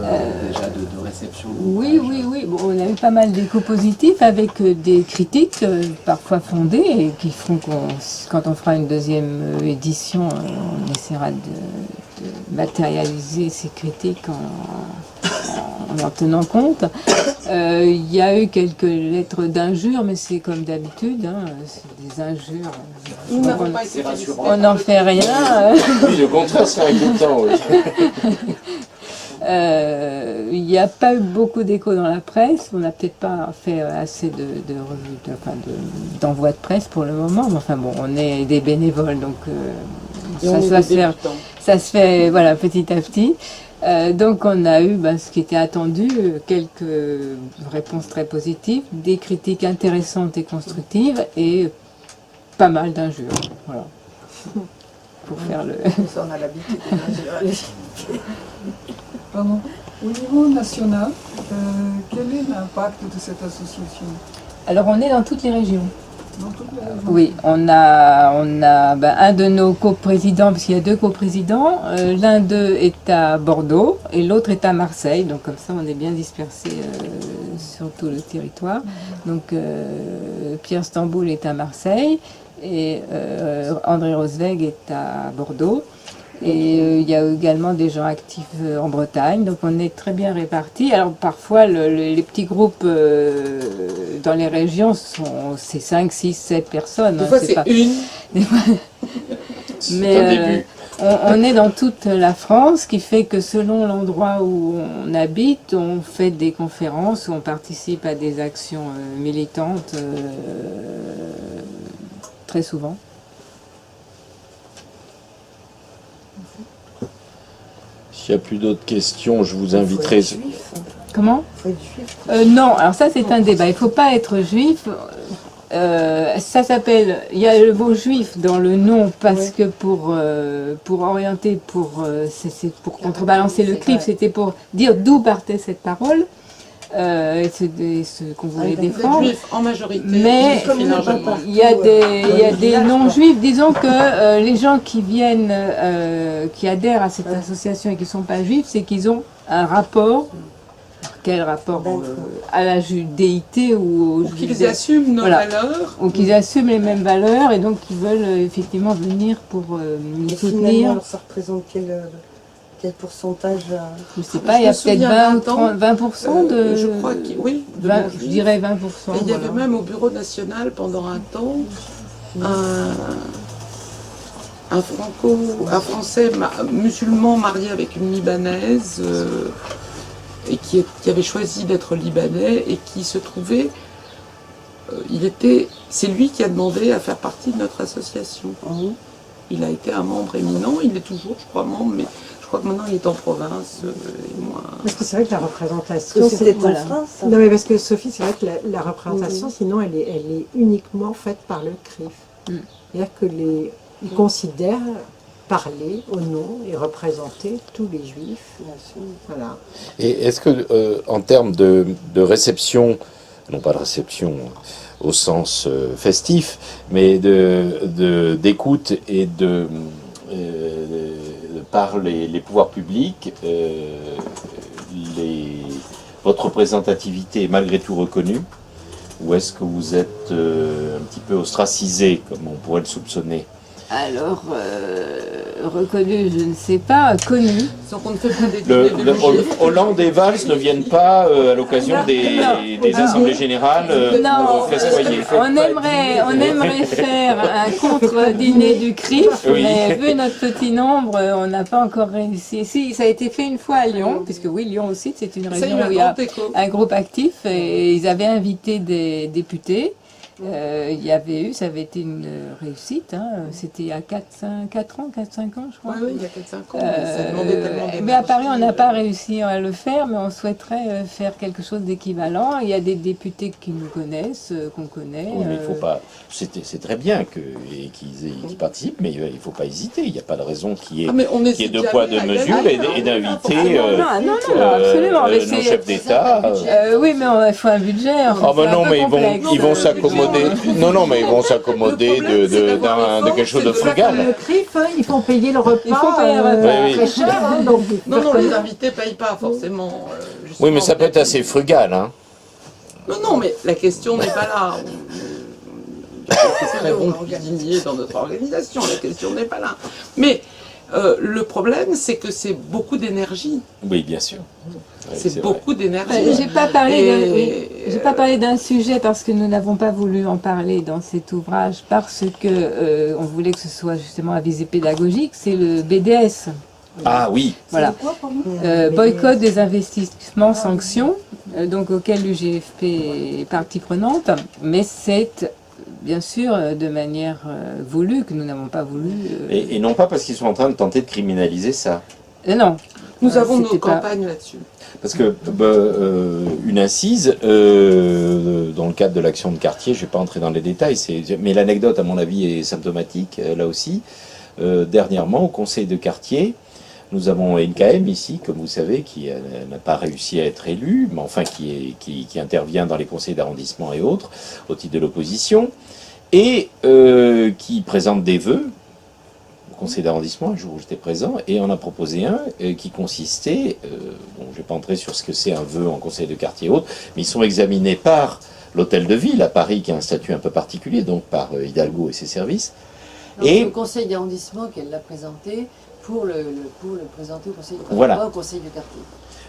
déjà de réception de Oui. Bon, on a eu pas mal d'échos positifs avec des critiques parfois fondées et qui feront quand on fera une deuxième édition, on essaiera de matérialiser ces critiques en tenant compte. Il y a eu quelques lettres d'injures, mais c'est comme d'habitude, c'est des injures. Nous n'avons pas C'est été rassurant. On n'en fait rien. Oui, le contraire serait inquiétant, oui. Il n'y a pas eu beaucoup d'échos dans la presse. On n'a peut-être pas fait assez d'envoi de presse pour le moment. Mais enfin bon, on est des bénévoles, donc ça se fait voilà, petit à petit. Donc on a eu ce qui était attendu, quelques réponses très positives, des critiques intéressantes et constructives et pas mal d'injures. Voilà. Pour faire le... Ça, on a l'habitude. Pardon. Au niveau national, quel est l'impact de cette association Alors on est dans toutes les régions. dans toutes les régions? Oui, on a un de nos coprésidents, parce qu'il y a deux coprésidents, l'un d'eux est à Bordeaux et l'autre est à Marseille, donc comme ça on est bien dispersés sur tout le territoire. Donc Pierre Stamboul est à Marseille et André Rosweg est à Bordeaux. Et il y a également des gens actifs en Bretagne, donc on est très bien répartis. Alors parfois les petits groupes dans les régions c'est 5, 6, 7 personnes. Des fois c'est une. Des fois... C'est un début. On est dans toute la France, ce qui fait que selon l'endroit où on habite, on fait des conférences, où on participe à des actions militantes très souvent. S'il n'y a plus d'autres questions, je vous inviterai... Comment ? Faut être juif. Non, alors ça c'est un débat. Il ne faut pas être juif. Ça s'appelle, il y a le mot juif dans le nom parce que pour orienter, c'est pour contrebalancer le clip, c'était pour dire d'où partait cette parole et ce qu'on voulait Des défendre. juifs en majorité. Mais largement. il y a des non-juifs. Disons que les gens qui viennent, qui adhèrent à cette association et qui ne sont pas juifs, c'est qu'ils ont un rapport. Quel rapport à la judéité ou aux Qu'ils assument nos valeurs. Ou qu'ils assument les mêmes valeurs et donc ils veulent effectivement venir pour nous Et soutenir. finalement, alors, ça représente quel pourcentage Je ne sais pas, il y a peut-être 20 ou 20% de... je crois que oui. 20, je dirais 20%. Et il y avait même au Bureau national pendant un temps un Français musulman marié avec une Libanaise et qui avait choisi d'être libanais et qui se trouvait, c'est lui qui a demandé à faire partie de notre association. Il a été un membre éminent, il est toujours, je crois, membre, mais je crois que maintenant il est en province. Et moi... Parce que c'est vrai que la représentation, c'était en France. Non mais parce que Sophie, c'est vrai que la représentation, sinon elle est uniquement faite par le CRIF. C'est-à-dire que ils considèrent parler au nom et représenter tous les juifs. Voilà. Et est-ce que, en termes de réception, non pas de réception au sens festif, mais d'écoute et par les pouvoirs publics, votre représentativité est malgré tout reconnue, ou est-ce que vous êtes un petit peu ostracisé, comme on pourrait le soupçonner ? Alors, reconnu, je ne sais pas, connu. Sans qu'on ne fait pas des Hollande et Valls ne viennent pas à l'occasion des assemblées générales Non, festoyer. on aimerait faire un contre-dîner du CRIF, mais vu notre petit nombre, on n'a pas encore réussi. Si, ça a été fait une fois à Lyon, puisque oui, Lyon aussi, c'est une région où il y a un groupe actif, et ils avaient invité des députés. Il y avait eu, ça avait été une réussite, c'était il y a 4-5 ans, je crois. Oui, il y a 4-5 ans, ça demandait tellement d'énergie. Mais à Paris, on n'a pas réussi à le faire, mais on souhaiterait faire quelque chose d'équivalent. Il y a des députés qui nous connaissent, qu'on connaît. Oui, mais il faut pas. C'est très bien qu'ils participent, mais il ne faut pas hésiter. Il n'y a pas de raison qu'il y ait deux poids, deux mesures et d'inviter absolument, nos chefs d'État. Oui, mais il faut un budget. Ah ben non, mais ils vont s'accommoder. Non, mais ils vont s'accommoder de quelque chose de frugal. Le CRIF, ils font payer le repas. Il faut payer le repas. Très cher. Donc, non, les invités ne payent pas forcément. Oui, mais ça peut être assez frugal. Non, mais la question n'est pas là. C'est très bon cuisinier dans notre organisation, la question n'est pas là. Mais le problème, c'est que c'est beaucoup d'énergie. Oui, bien sûr. C'est beaucoup d'énergie. J'ai pas parlé d'un sujet parce que nous n'avons pas voulu en parler dans cet ouvrage parce que on voulait que ce soit justement à visée pédagogique. C'est le BDS. Ah oui. Voilà. Boycott des investissements, sanctions, donc auquel l'UGFP est partie prenante, mais c'est bien sûr de manière voulue que nous n'avons pas voulu. Et non pas parce qu'ils sont en train de tenter de criminaliser ça. Non. Nous avons nos campagnes là-dessus. Parce que une incise, dans le cadre de l'action de quartier, je ne vais pas entrer dans les détails, mais l'anecdote à mon avis est symptomatique, là aussi. Dernièrement, au conseil de quartier, nous avons NKM ici, comme vous savez, qui n'a pas réussi à être élu, mais enfin qui intervient dans les conseils d'arrondissement et autres, au titre de l'opposition, et qui présente des vœux au conseil d'arrondissement, un jour où j'étais présent, et on a proposé un qui consistait, bon, je ne vais pas entrer sur ce que c'est un vœu en conseil de quartier et autres, mais ils sont examinés par l'hôtel de ville à Paris, qui a un statut un peu particulier, donc par Hidalgo et ses services. Et le conseil d'arrondissement qu'elle l'a présenté pour le présenter au conseil de quartier, pas au conseil de quartier.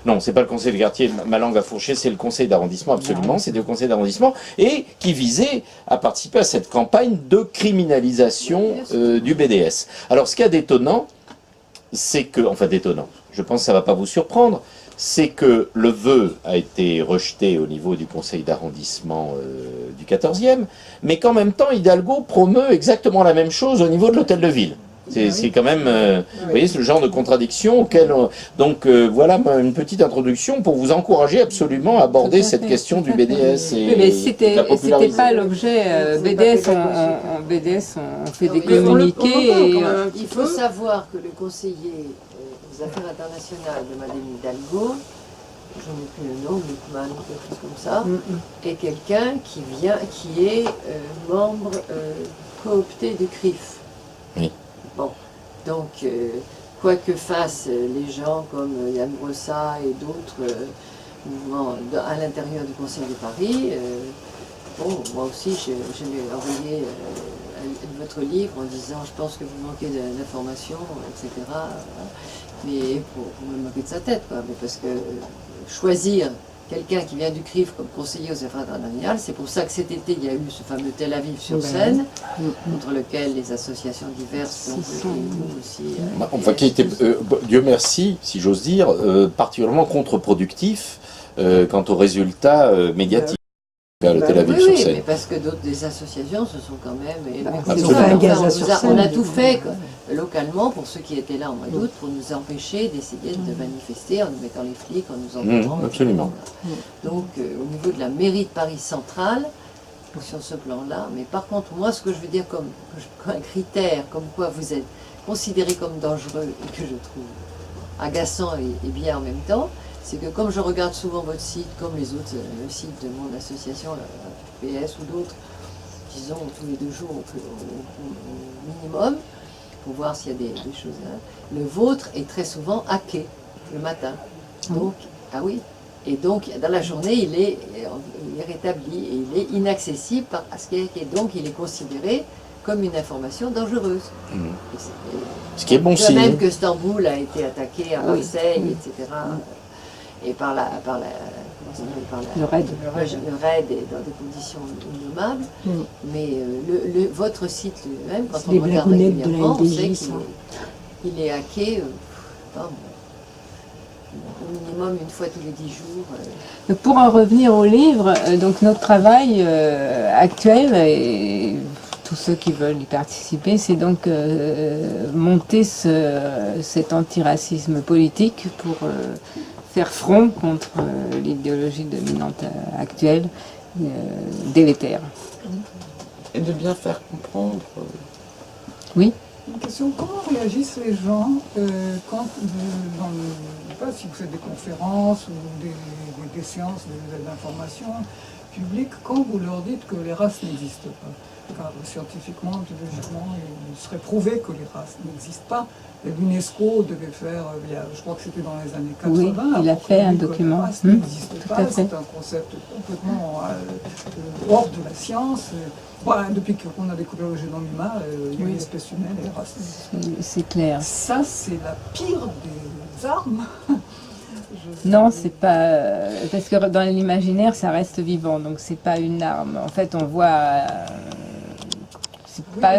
Non, c'est pas le conseil de quartier, ma langue a fourché, c'est le conseil d'arrondissement, absolument, c'était le conseil d'arrondissement, et qui visait à participer à cette campagne de criminalisation du BDS. Alors, ce qu'il y a d'étonnant, c'est que, enfin d'étonnant, je pense que ça ne va pas vous surprendre, c'est que le vœu a été rejeté au niveau du conseil d'arrondissement du 14e, mais qu'en même temps, Hidalgo promeut exactement la même chose au niveau de l'hôtel de ville. C'est quand même, vous voyez, c'est le genre de contradiction auquel... Donc voilà une petite introduction pour vous encourager absolument à aborder cette question du BDS. Oui, mais c'était pas l'objet. BDS, on fait des communiqués. Il faut savoir que le conseiller aux affaires internationales de Madame Hidalgo, je n'ai plus le nom, Lippmann ou quelque chose comme ça, est quelqu'un qui est membre coopté du CRIF. Oui. Bon, donc, quoi que fassent les gens comme Yann Brossa et d'autres mouvements à l'intérieur du Conseil de Paris, bon, moi aussi, je lui ai envoyé votre livre en disant, je pense que vous manquez d'informations, etc. Mais pour me moquer de sa tête, quoi. Mais parce que choisir quelqu'un qui vient du CRIF comme conseiller aux affaires internationales, c'est pour ça que cet été, il y a eu ce fameux Tel Aviv sur scène, contre lequel les associations diverses, donc, et nous aussi... Enfin, qui était, Dieu merci, si j'ose dire, particulièrement contre-productif quant aux résultats médiatiques. Le Tel Aviv sur scène. Mais parce que des associations se sont quand même... On a tout fait quoi, localement, pour ceux qui étaient là en mois d'août, pour nous empêcher d'essayer de manifester en nous mettant les flics, en nous encadrant. Absolument. Donc, au niveau de la mairie de Paris centrale, sur ce plan-là, mais par contre, moi, ce que je veux dire comme un critère, comme quoi vous êtes considéré comme dangereux, et que je trouve agaçant et bien en même temps, c'est que comme je regarde souvent votre site, comme les autres sites de mon association, la PS ou d'autres, disons tous les 2 jours au minimum, pour voir s'il y a des choses là, le vôtre est très souvent hacké le matin. Donc, ah oui, et donc dans la journée, il est rétabli et il est inaccessible par ce qui est hacké. Donc il est considéré comme une information dangereuse. Ce qui est bon de signe. même que Stamboul a été attaqué à Marseille, etc. Et par le raid est dans des conditions innommables, mais votre site lui-même, quand on le regarde régulièrement, on sait qu'il est hacké au minimum une fois tous les 10 jours. Pour en revenir au livre, donc notre travail actuel, et tous ceux qui veulent y participer, c'est donc monter cet antiracisme politique pour faire front contre l'idéologie dominante actuelle, délétère. Et de bien faire comprendre. Oui. Une question, comment réagissent les gens quand, je ne sais pas si vous faites des conférences ou des séances d'information publique, quand vous leur dites que les races n'existent pas? Car scientifiquement, biologiquement, il serait prouvé que les races n'existent pas. L'UNESCO devait faire, je crois que c'était dans les années 80. Oui, il a fait un document. Les races n'existent pas, c'est un concept complètement hors de la science. Voilà, depuis qu'on a découvert le génome humain, il y a l'espèce humaine et les races n'existent pas. C'est clair. Ça, c'est la pire des armes. Non, c'est pas... Parce que dans l'imaginaire, ça reste vivant, donc c'est pas une arme. En fait, on voit...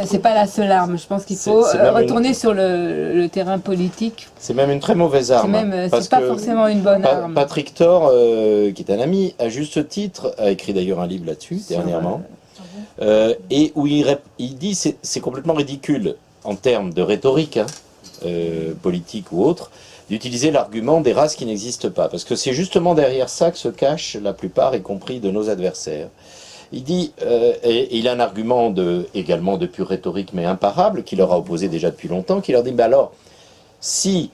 C'est pas la seule arme. Je pense qu'il faut retourner sur le terrain politique. C'est même une très mauvaise arme. C'est pas forcément une bonne arme. Patrick Thor, qui est un ami, à juste titre, a écrit d'ailleurs un livre là-dessus, dernièrement, et où il dit c'est complètement ridicule, en termes de rhétorique, politique ou autre, d'utiliser l'argument des races qui n'existent pas. Parce que c'est justement derrière ça que se cachent la plupart, y compris de nos adversaires. Il dit, et il a un argument également de pure rhétorique, mais imparable, qui leur a opposé déjà depuis longtemps, qui leur dit, alors, si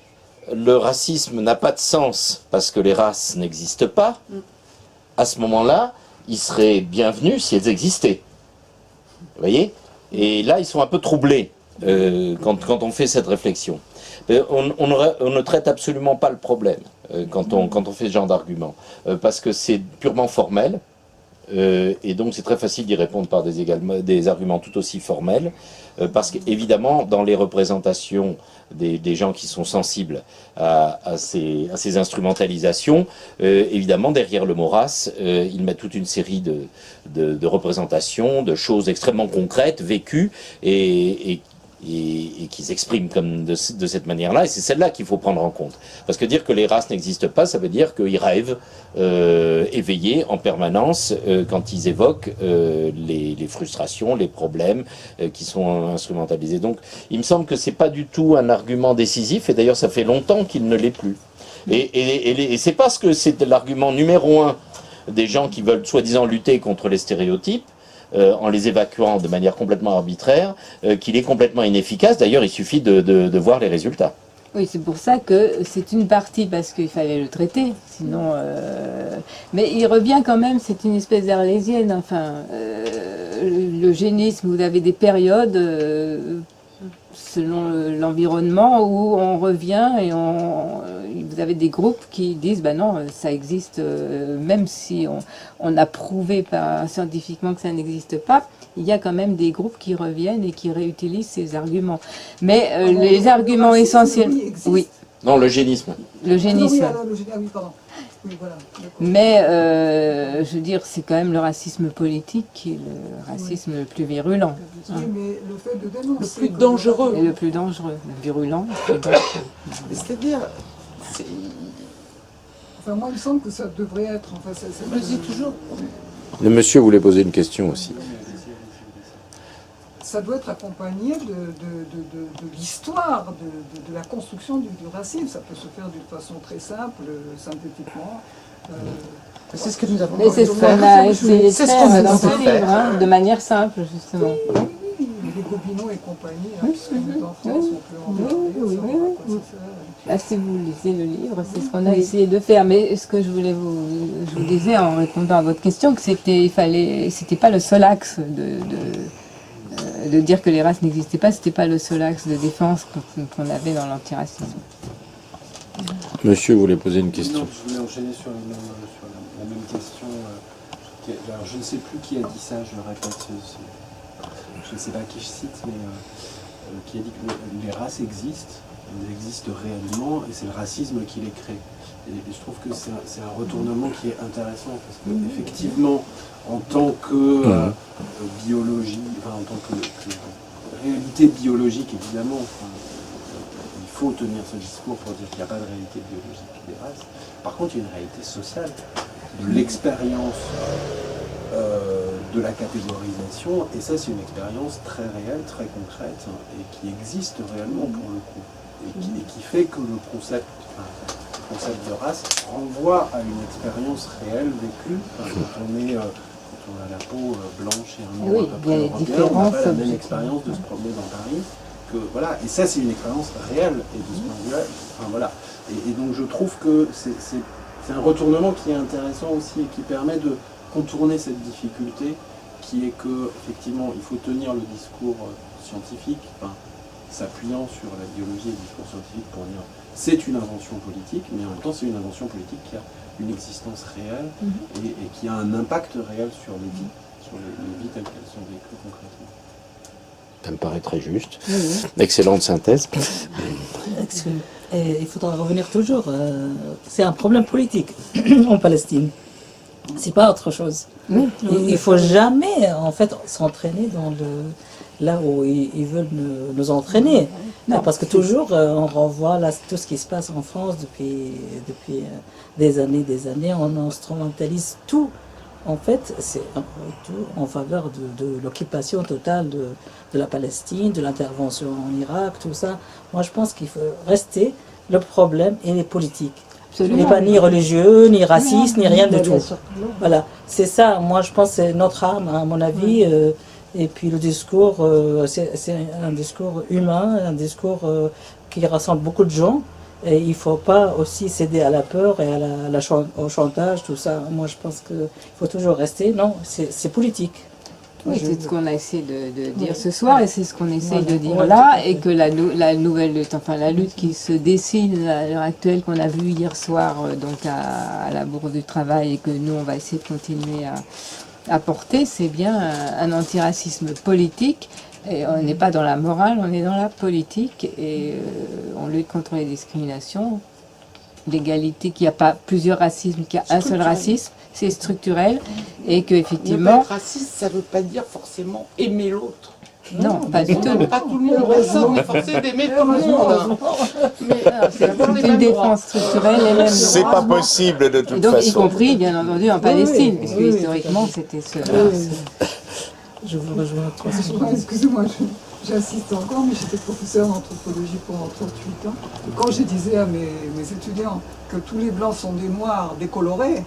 le racisme n'a pas de sens parce que les races n'existent pas, à ce moment-là, ils seraient bienvenus si elles existaient. Vous voyez? Et là, ils sont un peu troublés quand on fait cette réflexion. On ne traite absolument pas le problème quand on fait ce genre d'argument, parce que c'est purement formel. Et donc c'est très facile d'y répondre par des arguments tout aussi formels, parce qu'évidemment dans les représentations des gens qui sont sensibles à ces instrumentalisations, évidemment derrière le mot race, ils mettent toute une série de représentations, de choses extrêmement concrètes, vécues, et et qui s'expriment comme de cette manière-là, et c'est celle-là qu'il faut prendre en compte. Parce que dire que les races n'existent pas, ça veut dire qu'ils rêvent éveillés en permanence quand ils évoquent les frustrations, les problèmes qui sont instrumentalisés. Donc il me semble que c'est pas du tout un argument décisif, et d'ailleurs ça fait longtemps qu'il ne l'est plus. Et c'est parce que c'est l'argument numéro un des gens qui veulent soi-disant lutter contre les stéréotypes, en les évacuant de manière complètement arbitraire, qu'il est complètement inefficace. D'ailleurs, il suffit de voir les résultats. Oui, c'est pour ça que c'est une partie parce qu'il fallait le traiter, sinon. Mais il revient quand même. C'est une espèce d'arlésienne. Enfin, l'eugénisme. Vous avez des périodes selon l'environnement où on revient et vous avez des groupes qui disent bah non, ça existe, même si on a prouvé scientifiquement que ça n'existe pas. Il y a quand même des groupes qui reviennent et qui réutilisent ces arguments. Mais les arguments essentiels... Oui. Non, l'eugénisme. L'eugénisme. Ah oui, pardon. Oui, voilà, mais, je veux dire, c'est quand même le racisme politique qui est le racisme le plus virulent. Oui, mais le fait de dénoncer... Le plus dangereux. Et le plus dangereux. Le virulent, le plus dangereux. C'est-à-dire... Enfin, moi, il me semble que ça devrait être... Enfin, Vas-y, toujours. Le monsieur voulait poser une question aussi. Ça doit être accompagné de l'histoire, de la construction du racisme. Ça peut se faire d'une façon très simple, synthétiquement. C'est ce que nous avons fait. C'est ce qu'on a essayé de faire dans ce livre, hein, de manière simple, justement. Oui, les Gobineau et compagnie, hein, puisqu'on est en France, on peut en parler. Ah, si vous lisez le livre, c'est ce qu'on a essayé de faire. Mais ce que je vous disais en répondant à votre question, que c'était pas le seul axe de dire que les races n'existaient pas, c'était pas le seul axe de défense qu'on avait dans l'antiracisme. Monsieur voulait poser une question. Non, je voulais enchaîner sur la même question. Alors, je ne sais plus qui a dit ça, je le répète, je ne sais pas qui je cite, mais qui a dit que les races existent, elles existent réellement, et c'est le racisme qui les crée. Et je trouve que c'est un retournement qui est intéressant, parce que effectivement, en tant que biologie, enfin, en tant que réalité biologique, évidemment, il faut tenir ce discours pour dire qu'il n'y a pas de réalité biologique des races. Par contre, il y a une réalité sociale, de l'expérience de la catégorisation, et ça c'est une expérience très réelle, très concrète, et qui existe réellement pour le coup, et qui fait que le concept de race renvoie à une expérience réelle vécue. Quand on a la peau blanche et un nom à peu près européen, on n'a pas la même expérience de se promener dans Paris. Voilà. Et ça c'est une expérience réelle, et de ce point de vue-là, enfin, voilà. Et donc je trouve que c'est un retournement qui est intéressant aussi, et qui permet de contourner cette difficulté, qui est que effectivement il faut tenir le discours scientifique, s'appuyant sur la biologie et le discours scientifique pour dire c'est une invention politique, mais en même temps c'est une invention politique qui a une existence réelle et qui a un impact réel sur les vies, telles qu'elles sont vécues concrètement. Ça me paraît très juste. Excellente synthèse. Il faudra revenir toujours. C'est un problème politique en Palestine. C'est pas autre chose. Il faut jamais en fait s'entraîner là où ils veulent nous entraîner. Parce que toujours on renvoie tout ce qui se passe en France depuis des années, on instrumentalise tout. En fait, c'est tout en faveur de l'occupation totale de la Palestine, de l'intervention en Irak, tout ça. Moi, je pense qu'il faut rester. Le problème, il est politique. Il n'est pas ni religieux, ni raciste, ni rien du tout. Voilà, c'est ça. Moi, je pense que c'est notre arme, à mon avis. Et puis le discours, c'est un discours humain, un discours qui rassemble beaucoup de gens. Et il ne faut pas aussi céder à la peur et au chantage, tout ça. Moi, je pense qu'il faut toujours rester. Non, c'est politique. Oui, c'est ce qu'on a essayé de dire ce soir, et c'est ce qu'on essaye de dire là, et que la nouvelle lutte, enfin la lutte qui se dessine à l'heure actuelle, qu'on a vue hier soir donc à la Bourse du Travail, et que nous on va essayer de continuer à porter, c'est bien un antiracisme politique. Et on n'est pas dans la morale, on est dans la politique, et on lutte contre les discriminations, l'égalité, qu'il n'y a pas plusieurs racismes, qu'il y a un seul racisme, c'est structurel, et que effectivement... Ne pas être raciste, ça ne veut pas dire forcément aimer l'autre. Non, pas du tout. Pas tout le monde, personne n'est forcé d'aimer tout le monde. Mais C'est une défense structurelle et même. C'est pas possible de Et toute donc, y façon. compris, bien entendu, en Palestine, puisque oui, historiquement, c'était ce. Je vous rejoins à 300. Excusez-moi, j'insiste encore, mais j'étais professeur d'anthropologie pendant 38 ans. Et quand je disais à mes étudiants que tous les blancs sont des noirs décolorés,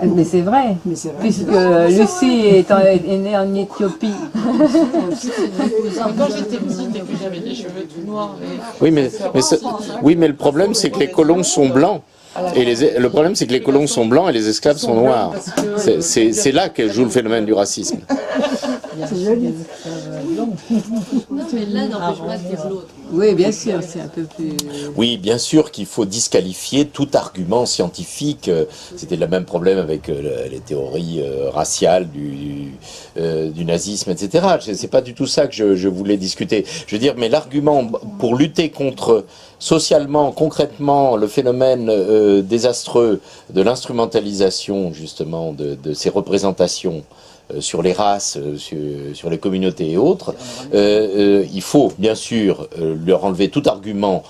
Mais c'est vrai, Mais c'est vrai. puisque Lucie est née en Éthiopie. quand j'étais petite et que j'avais les cheveux tout noirs, Oui, mais le problème, c'est que les colons sont blancs. Et le problème, c'est que les colons sont blancs et les esclaves sont noirs. C'est là que joue le phénomène du racisme. C'est joli. Non, mais l'un n'empêche pas de dire l'autre. Oui, bien sûr, c'est un peu plus. Oui, bien sûr qu'il faut disqualifier tout argument scientifique. C'était le même problème avec les théories raciales du nazisme, etc. C'est pas du tout ça que je voulais discuter. Je veux dire, mais l'argument pour lutter contre socialement, concrètement, le phénomène désastreux de l'instrumentalisation justement de ces représentations sur les races, sur les communautés et autres, il faut bien sûr leur enlever tout argument,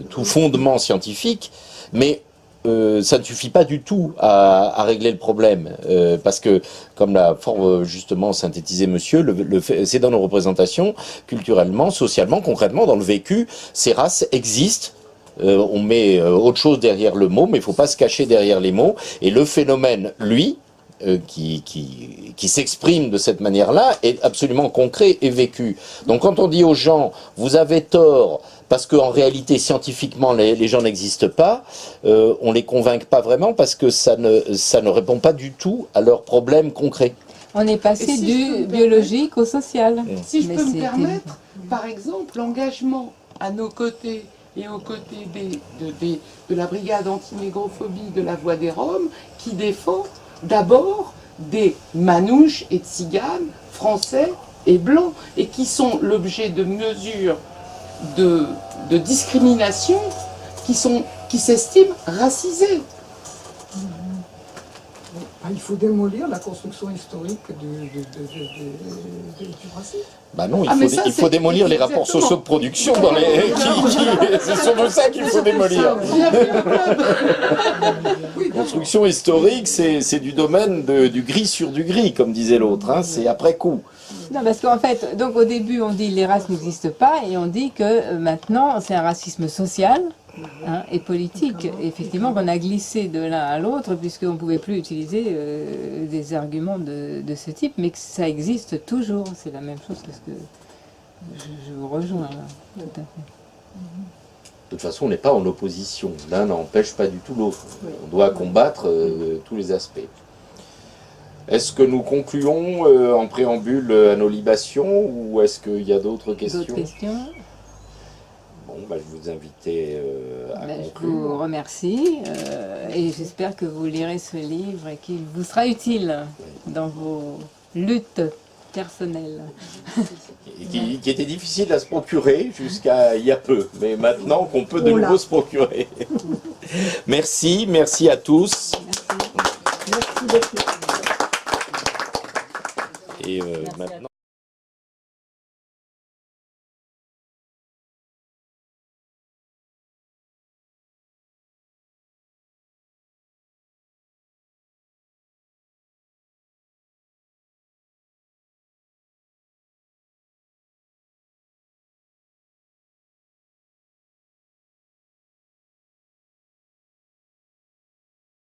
tout fondement scientifique, mais ça ne suffit pas du tout à régler le problème, parce que, comme l'a fort justement synthétisé monsieur, c'est dans nos représentations, culturellement, socialement, concrètement, dans le vécu, ces races existent. On met autre chose derrière le mot, mais il ne faut pas se cacher derrière les mots, et le phénomène, lui, qui s'exprime de cette manière-là est absolument concret et vécu. Donc quand on dit aux gens « vous avez tort » parce qu'en réalité scientifiquement les gens n'existent pas, on les convainc pas vraiment parce que ça ne répond pas du tout à leurs problèmes concrets. On est passé Et si je du peux me biologique au social. si je Mais peux me c'était- permettre, par exemple, l'engagement à nos côtés et aux côtés de la brigade anti-négrophobie de la Voix des Roms, qui défend d'abord des manouches et tziganes, français et blancs, et qui sont l'objet de mesures de discrimination qui s'estiment racisées. il faut démolir la construction historique du racisme. Bah non, Ah, mais ça, il faut c'est- démolir les rapports exactement. sociaux de production dans les. C'est surtout ça qu'il faut démolir. Construction historique, c'est du domaine du gris sur du gris, comme disait l'autre. Hein, c'est après coup. Non, parce qu'en fait, donc au début, on dit les races n'existent pas, et on dit que maintenant, c'est un racisme social et politique. Et effectivement, qu'on a glissé de l'un à l'autre, puisqu'on ne pouvait plus utiliser des arguments de ce type, mais que ça existe toujours. C'est la même chose que ce que je vous rejoins là, tout à fait. De toute façon, on n'est pas en opposition. L'un n'empêche pas du tout l'autre. On doit combattre tous les aspects. Est-ce que nous concluons en préambule à nos libations ou est-ce qu'il y a d'autres questions? D'autres questions? Bon, bah, je vous invite à Ben, je conclure. vous remercie et j'espère que vous lirez ce livre et qu'il vous sera utile dans vos luttes personnelles. Et qui était difficile à se procurer jusqu'à il y a peu, mais maintenant qu'on peut de Oh là. nouveau se procurer. Merci à tous. Merci beaucoup. Et maintenant.